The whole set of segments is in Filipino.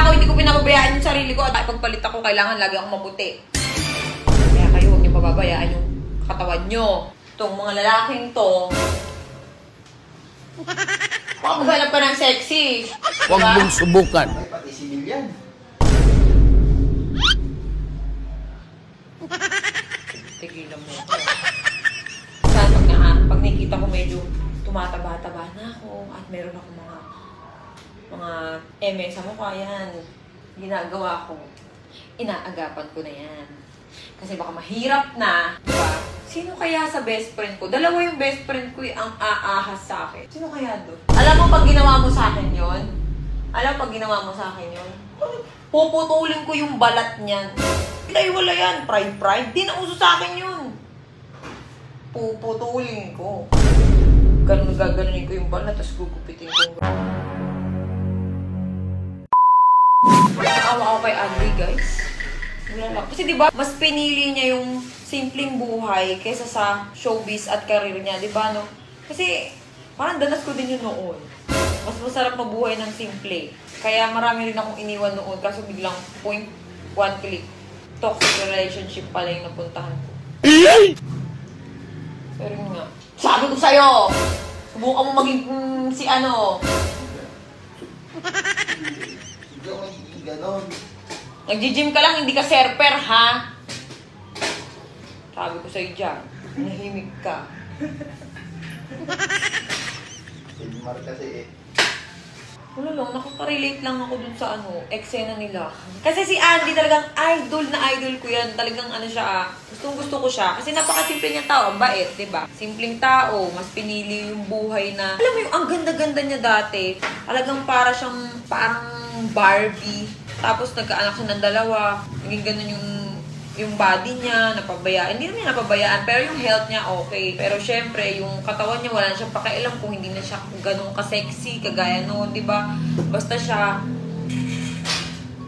ako hindi ko pinababayaan yung sarili ko at pagpalit ako, kailangan lagi akong maputi. Kaya kayo, huwag niyo pababayaan yung katawan niyo. Itong mga lalaking to, baka maghanap ka ng sexy. Huwag mong subukan. Ay, pati sibil yan. Tigilan mo ako. Saan pag nakikita ko medyo tumataba-taba na ako at meron ako mga eme sa mukha, yan. Ginagawa ko. Inaagapan ko na yan. Kasi baka mahirap na, diba? Sino kaya sa best friend ko? Dalawa yung best friend ko ang aahas sa akin. Sino kaya doon? Alam mo pag ginawa mo sa akin yon? Puputulin ko yung balat niyan. Ay, wala yan. Pride. Di na uso sa akin yun. Puputulin ko. Gaganunin ko yung balat, tapos gugupitin ko. Naawa ako kay Andre, guys. Kasi diba, mas pinili niya yung simpleng buhay kaysa sa showbiz at career niya, diba, no? Kasi parang danas ko din yun noon. Mas masarap mabuhay ng simple. Kaya marami rin akong iniwan noon kasi biglang one click. Toxic relationship pala yung napuntahan ko. Pero yun nga. Sabi ko sa'yo! Subukan mo maging si ano. Hindi ako nagiging ganon. Nag-gym ka lang, hindi ka surfer, ha? Sabi ko sa'yo dyan, nahimik ka. Mar kasi eh. Wala lang, nakaka-relate lang ako dun sa eksena nila. Kasi si Andy talagang idol na idol ko yan. Talagang siya, gustong-gusto ko siya. Kasi napakasimple niyang tao, ang bait, diba? Simpleng tao, mas pinili yung buhay na, alam mo yung ang ganda-ganda niya dati. Talagang parang Barbie. Tapos nagkaanak siya ng dalawa. Naging ganun yung body niya, napabayaan. Hindi naman niya napabayaan, pero yung health niya okay. Pero syempre, yung katawan niya, wala na siyang pakialam kung hindi na siya ganun ka-sexy, kagaya noon, di ba? Basta siya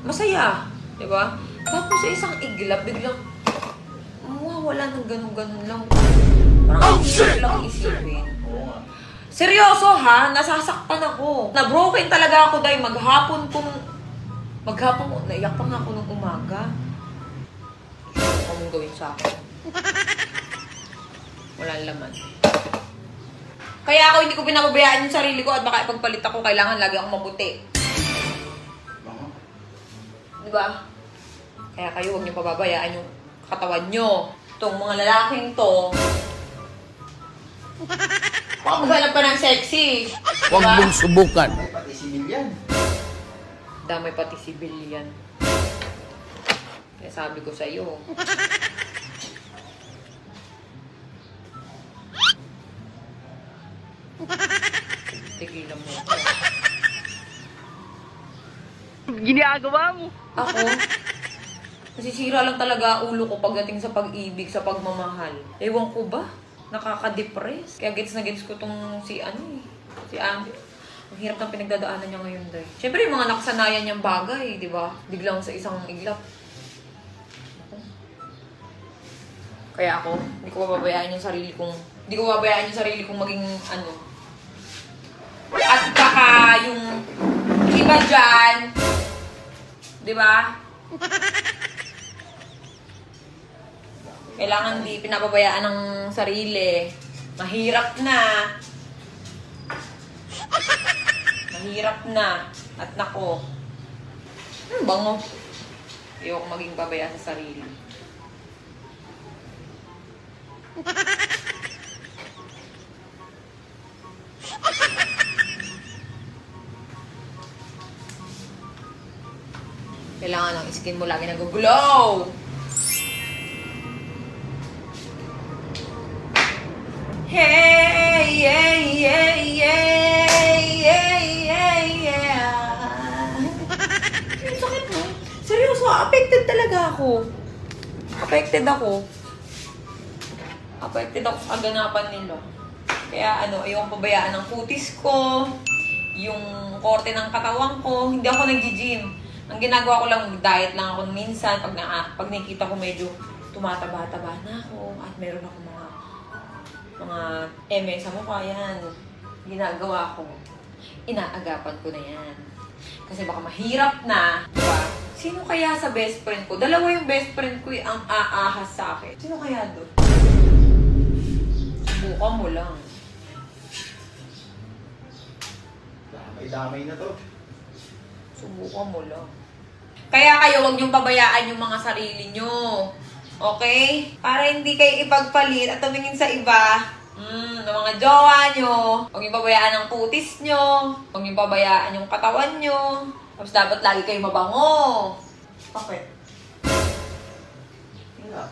masaya, di ba? Tapos sa isang iglap, biglang wala ng ganun-ganun lang. Parang hindi lang isipin. Seryoso ha, nasasaktan ako. Na-broken talaga ako dahil maghapon, naiyak pa nga ako nung umaga. Ano mong gawin sa akin? Walang laman. Kaya ako hindi ko pinababayaan yung sarili ko at baka ipagpalit ako, kailangan lagi akong maputi. Diba? Kaya kayo huwag niyo pababayaan yung katawan niyo. Itong mga lalaking to, baka maghanap ka ng sexy. Huwag mong subukan. Ay, pati sibil yan. Damay pati sibil yan. Kaya sabi ko sa'yo. Tigilan mo ako. Ginagawa mo. Ako? Nasisira lang talaga ulo ko pagdating sa pag-ibig, sa pagmamahal. Ewan ko ba? Nakaka-depress. Kaya gets na gets ko tong si Andy. Ang hirap ng pinagdadaanan niya ngayon, day. Siyempre, yung mga nakasanayan niyang bagay, di ba? Biglang sa isang iglap. Kaya ako, hindi ko pababayaan yung sarili kong maging At baka yung iba dyan, di ba? Kailangan hindi pinapabayaan ng sarili. Mahirap na. At nako. Bango. Ayoko maging pabaya sa sarili. Kailangan ang skin mo lagi nag-glow. Hey, yeah, yeah, yeah, yeah, yeah, yeah. Yung sakit mo. Seryoso, affected talaga ako. Affected ako sa kaganapan nila. Kaya ayokong pabayaan ng kutis ko, yung korte ng katawan ko. Hindi ako nag-gym. Ang ginagawa ko lang, diet lang ako minsan. Pag nakikita ko medyo tumataba-taba na ako at meron ako mga eme sa mukha, yan. Ginagawa ko. Inaagapan ko na yan. Kasi baka mahirap na, diba? Sino kaya sa best friend ko? Dalawa yung best friend ko ang aahas sa akin. Sino kaya doon? Subukan mo lang. Damay-damay na to. Subukan mo lang. Kaya kayo, huwag niyong pabayaan yung mga sarili niyo. Okay? Para hindi kayo ipagpalit at tumingin sa iba. Ng mga jowa nyo. Huwag niyong pabayaan ang kutis nyo. Huwag niyong pabayaan yung katawan nyo. Tapos dapat lagi kayo mabango. Bakit? Wala.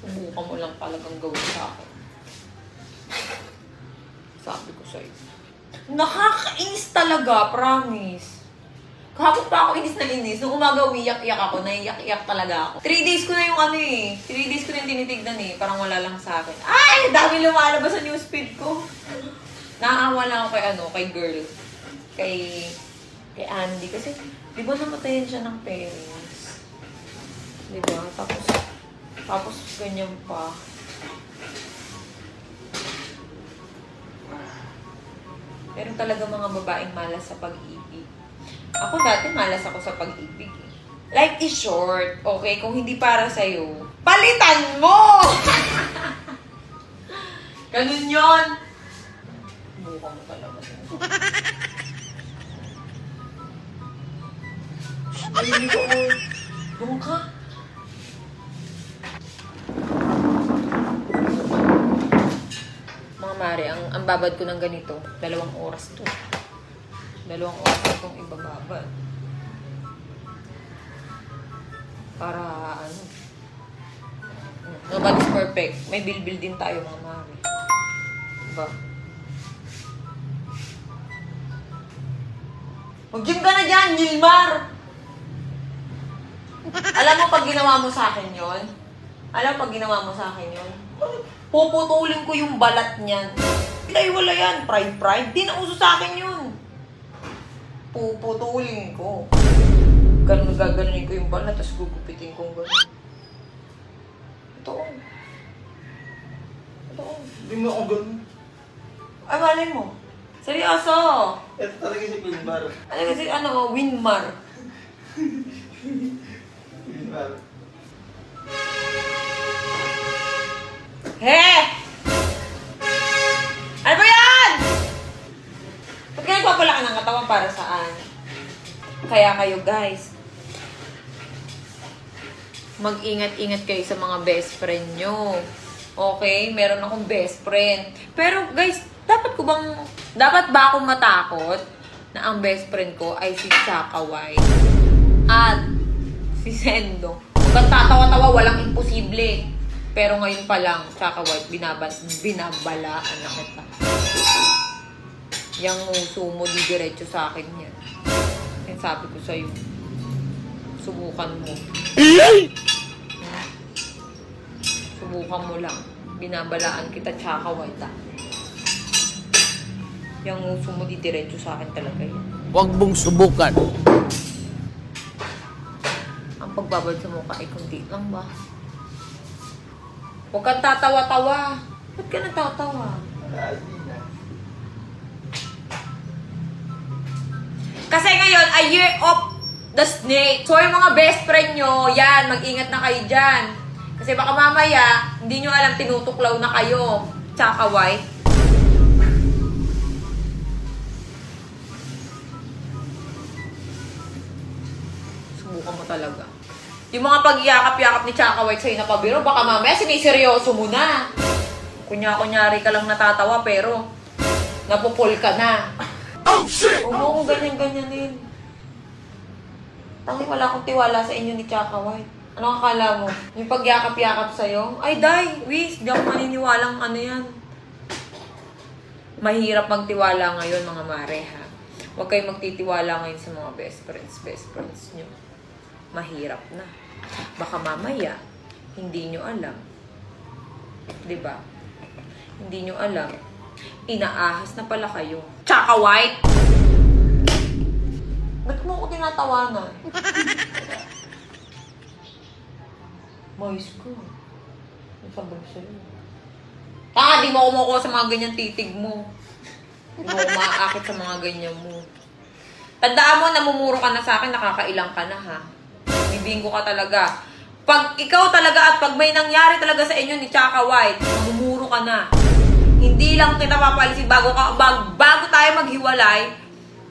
Subukan mo lang talagang gawin sa akin. Sabi ko sa'yo. Nakakainis talaga, promise. Kahapon pa ako inis na inis. Nung umaga, umiyak-iyak ako. Naiyak-iyak talaga ako. 3 days ko na yung 3 days ko na yung tinitignan Parang wala lang sa akin. Ay! Dami lumalabas sa newsfeed ko. Naawa lang ako kay girl. Kay Andy. Kasi, di ba namatayan siya ng parents? Di ba? Tapos ganyan pa. Meron talaga mga babaeng malas sa pag-ibig. Ako dati malas ako sa pag-ibig. Life is short, okay? Kung hindi para sa'yo, palitan mo! Ganun yun. Buka mo talaga. Ay, ko. Doon ka. Mga mare, ang babad ko ng ganito, 2 oras to. 2 oras itong ibababad. Para nobody's perfect. May bilbil din tayo, mga mare. Diba? Mag-gym ka na dyan, Nilmar! Alam mo pag ginawa mo sa akin yon? Puputulin ko yung balat niyan. Ay, wala yan. Pride. Di na uso sa akin yun. Puputulin ko. Gaganunin ko yung balat, tapos gugupitin kong gano'n. Totoo. Hindi mo ako ganun. Ay, malay mo. Seryoso. Ito talaga si Wilmar. Ano kasi, Winmar. Wilmar. He! Ano ba yan? Ba't ka nagpapalaki ng katawan para saan? Kaya kayo, guys, mag-ingat-ingat kayo sa mga best friend nyo. Okay? Meron akong best friend. Pero, guys, dapat ba akong matakot na ang best friend ko ay si Chaka White at si Sendo? Huwag kang tatawa-tawa, walang imposible. Pero ngayon pa lang, Chaka White, binabalaan na kita. Yang nguso mo, di diretso sa akin yan. Yan sabi ko sa'yo. Subukan mo. Subukan mo lang. Binabalaan kita, Chaka White, Yang nguso mo, di diretso sa akin talaga yan. Huwag mong subukan. Ang pagbabad sa mukha ay kundi lang ba? Huwag kang tatawa-tawa. Ba't ka natatawa? Wala, hindi na. Kasi ngayon, a year of the snake. So, yung mga best friend nyo, yan, mag-ingat na kayo dyan. Kasi baka mamaya, hindi nyo alam, tinutuklaw na kayo. Chaka White. Subukan mo talaga. Yung mga pag-iakap-yakap ni Chaka White sa'yo na pabiro, baka mamaya siniseryoso mo na. Kunya-kunyari ka lang natatawa, pero napupul ka na. Oh, shit! Huwag mo akong ganyan-ganyanin. Tangi, wala akong tiwala sa inyo ni Chaka White. Ano akala mo? Yung pag-yakap-yakap sa'yo? Ay, day! Wish, di ako maniniwalang yan. Mahirap magtiwala ngayon, mga mare, ha? Huwag kayong magtitiwala ngayon sa mga best friends nyo. Mahirap na. Baka mamaya, hindi nyo alam. Diba? Hindi nyo alam. Inaahas na pala kayo. Chaka White! Ba't mo ako tinatawanan? Mais ko. Ang sabi sa'yo. Baka di mo kumukuha sa mga ganyan titig mo. Di mo umaakit sa mga ganyan mo. Tandaan mo, namumuro ka na sa akin, nakakailang ka na ha. Bibinggo ka talaga. Pag ikaw talaga at pag may nangyari talaga sa inyo ni Chaka White, namumuro ka na. Hindi lang kita papalisin bago tayo maghiwalay,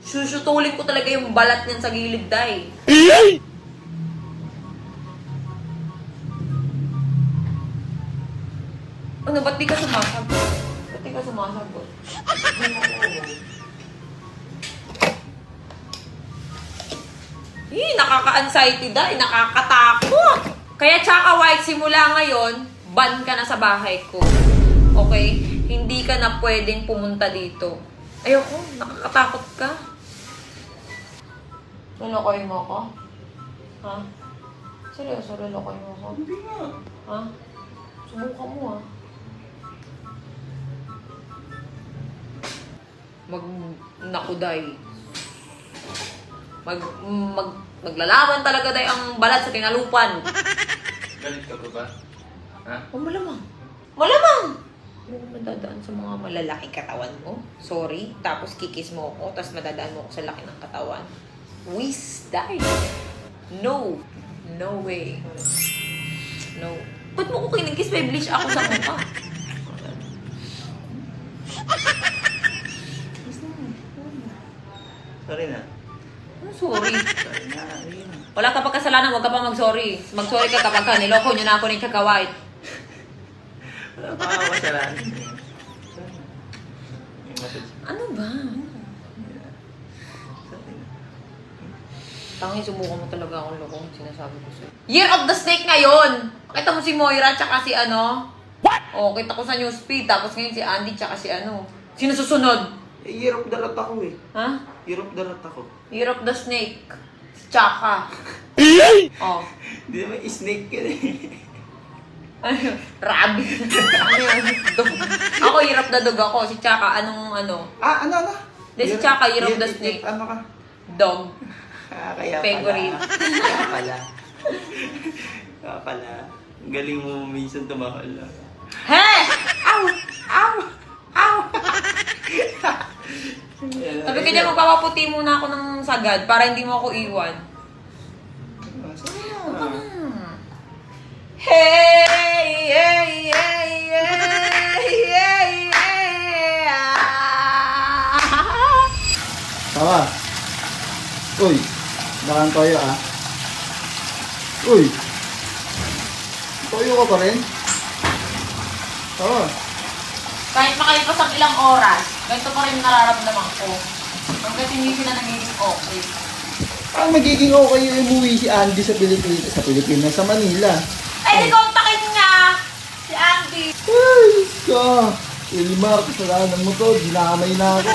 susutulin ko talaga yung balat niyan sa gilid, day. Ano, ba't di ka sumasagot? Ba't di ka sumasagot? Nakaka-anxiety dahil, nakakatakot. Kaya Chaka White, simula ngayon, ban ka na sa bahay ko. Okay? Hindi ka na pwedeng pumunta dito. Ayoko, nakakatakot ka. Lulukoy mo ko? Ha? Seryoso, lulukoy mo ko? Hindi nga. Ha? Subukan mo ha. Nakuday. Maglalaban talaga tayo ang balat sa tinalupan. Galit ka ba? Ha? Oh, malamang. Malamang! Hindi mo madadaan sa mga malalaking katawan mo. Sorry. Tapos kikis mo ako, tapos madadaan mo ako sa laki ng katawan. Whiz, die. No. No way. No. Ba't mo ko kinigis? May bleach ako sa mukha. Sorry na. Ano sorry? Sorry na. Ayun. Wala ka pa kasalanan, huwag ka pa mag-sorry. Mag-sorry ka kapag ka niloko niyo na ako ni Chaka White. Wala pa ako kasalanan. Sorry na. May message. Ano ba? Sorry na. Tangi, subukan mo talaga akong loko. Sinasabi ko sa'yo. Year of the Snake ngayon! Kita mo si Moira, tsaka si ano? What? O, kita ko sa newsfeed. Tapos ngayon si Andy, tsaka si ano? Sino susunod? Year of the rat ako eh. Ha? Year of the rat ako. Year of the Snake. Si Chaka. Oh. Hindi naman snake ka eh. Ano? Rabbit. Ano yun? Dog. Ako, Year of the Dog ako. Si Chaka, anong ano? Ano? Hindi, si Chaka, Year of the Snake. Ano ka? Dog. Kaya Favorite. pala. Kaya pala. Kaya pala. Ang galing mo minsan tumahal lang. He! Ow! Ow! Ow! Sabi ka niya, magpapaputi muna ako ng sagad para hindi mo ako iwan. Hey! Hey! Hey! Hey! Hey! Hey! Tawa. Uy. Baka toyo ah. Uy. Toyo ka pa rin? Tawa. Kahit makalipas ang ilang oras, ganito pa rin nararamdaman ko. Hanggat hindi sila nagiging okay. Ah, magiging okay yung umuwi si Andy sa Pilipinas. Sa Pilipinas, sa Manila. Ay, di kontakin nga! Si Andy! Ay, ka. Ilmar, kasalanan mo to. Dinamay na ako.